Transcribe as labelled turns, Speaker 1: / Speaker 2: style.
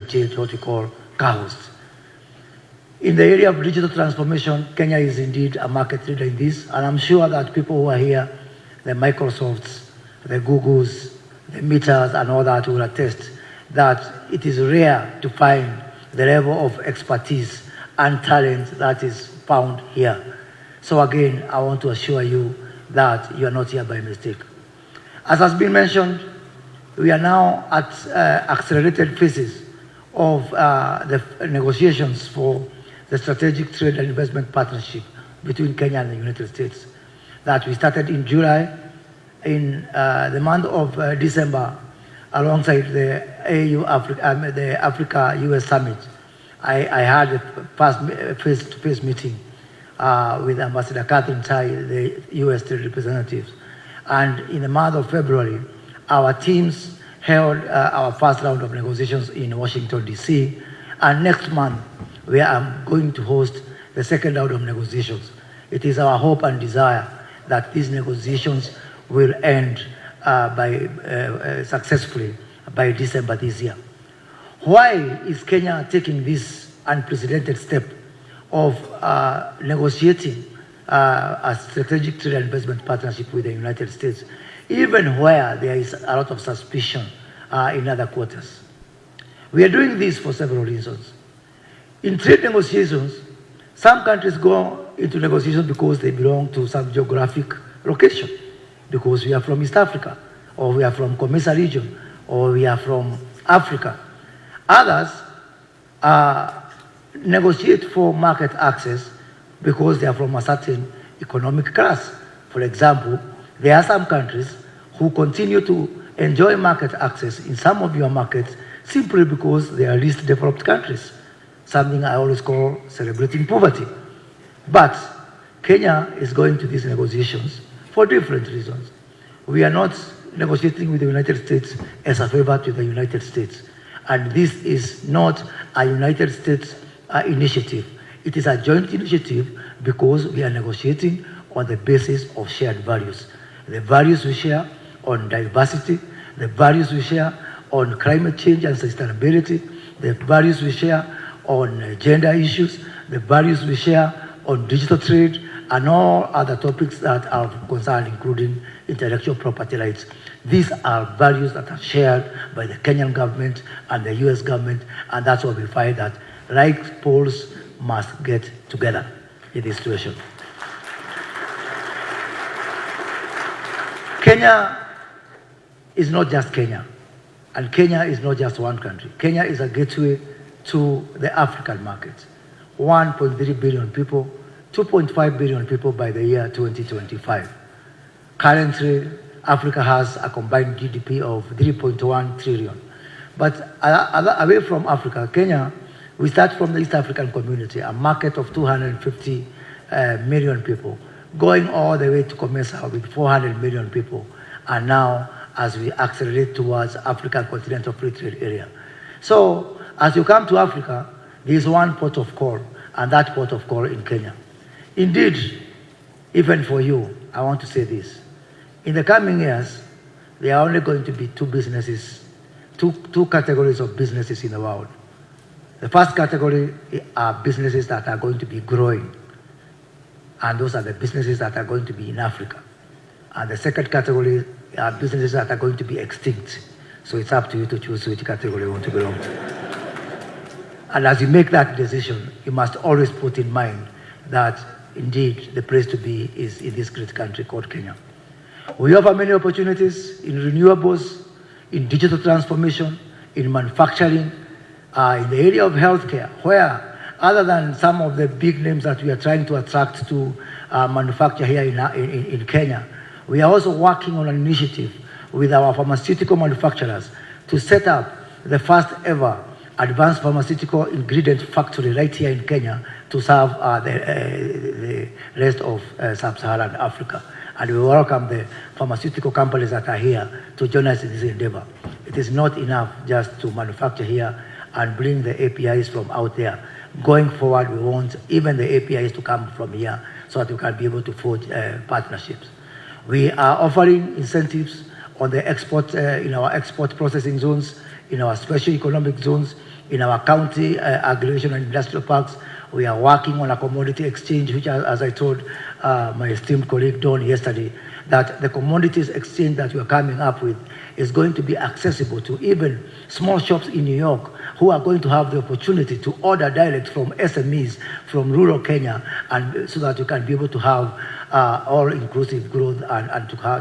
Speaker 1: change, what we call chaos. In the area of digital transformation, Kenya is indeed a market leader in this, and I'm sure that people who are here, the Microsofts, the Googles, the Metas, and all that will attest that it is rare to find the level of expertise and talent that is found here. So again, I want to assure you that you are not here by mistake. As has been mentioned, we are now at accelerated phases of the negotiations for the Strategic Trade and Investment Partnership between Kenya and the United States that we started in July. In the month of December, alongside the the Africa-US Summit, I had a face-to-face meeting with Ambassador Catherine Tai, the US trade representatives. And in the month of February, our teams held our first round of negotiations in Washington, D.C. And next month, we are going to host the second round of negotiations. It is our hope and desire that these negotiations will end successfully by December this year. Why is Kenya taking this unprecedented step of negotiating a strategic trade and investment partnership with the United States, even where there is a lot of suspicion in other quarters? We are doing this for several reasons. In trade negotiations, some countries go into negotiations because they belong to some geographic location, because we are from East Africa, or we are from Comesa region, or we are from Africa. Others negotiate for market access because they are from a certain economic class. For example, there are some countries who continue to enjoy market access in some of your markets simply because they are least developed countries, something I always call celebrating poverty. But Kenya is going to these negotiations for different reasons. We are not negotiating with the United States as a favor to the United States. And this is not a United States initiative. It is a joint initiative because we are negotiating on the basis of shared values. The values we share on diversity, the values we share on climate change and sustainability, the values we share on gender issues, the values we share on digital trade, and all other topics that are of concern, including intellectual property rights. These are values that are shared by the Kenyan government and the US government, and that's why we find that right poles must get together in this situation. Kenya is not just Kenya, and Kenya is not just one country. Kenya is a gateway to the African market. 1.3 billion people, 2.5 billion people by the year 2025. Currently, Africa has a combined GDP of 3.1 trillion. But away from Africa, Kenya, we start from the East African community, a market of 250 million people, going all the way to Comesa with 400 million people, and now as we accelerate towards African continental free trade area. So, as you come to Africa, there is one port of call, and that port of call in Kenya. Indeed, even for you, I want to say this. In the coming years, there are only going to be two categories of businesses in the world. The first category are businesses that are going to be growing, and those are the businesses that are going to be in Africa. And the second category are businesses that are going to be extinct. So it's up to you to choose which category you want to belong to. And as you make that decision, you must always put in mind that indeed the place to be is in this great country called Kenya. We offer many opportunities in renewables, in digital transformation, in manufacturing, in the area of healthcare, where other than some of the big names that we are trying to attract to manufacture here in Kenya, we are also working on an initiative with our pharmaceutical manufacturers to set up the first ever advanced pharmaceutical ingredient factory right here in Kenya to serve the rest of sub-Saharan Africa. And we welcome the pharmaceutical companies that are here to join us in this endeavor. It is not enough just to manufacture here and bring the APIs from out there. Going forward, we want even the APIs to come from here so that we can be able to forge partnerships. We are offering incentives on the export, in our export processing zones, in our special economic zones, In our county aggregation and industrial parks, we are working on a commodity exchange, which, as I told my esteemed colleague Don yesterday, that the commodities exchange that we are coming up with is going to be accessible to even small shops in New York who are going to have the opportunity to order direct from SMEs from rural Kenya, and so that you can be able to have all-inclusive growth and to have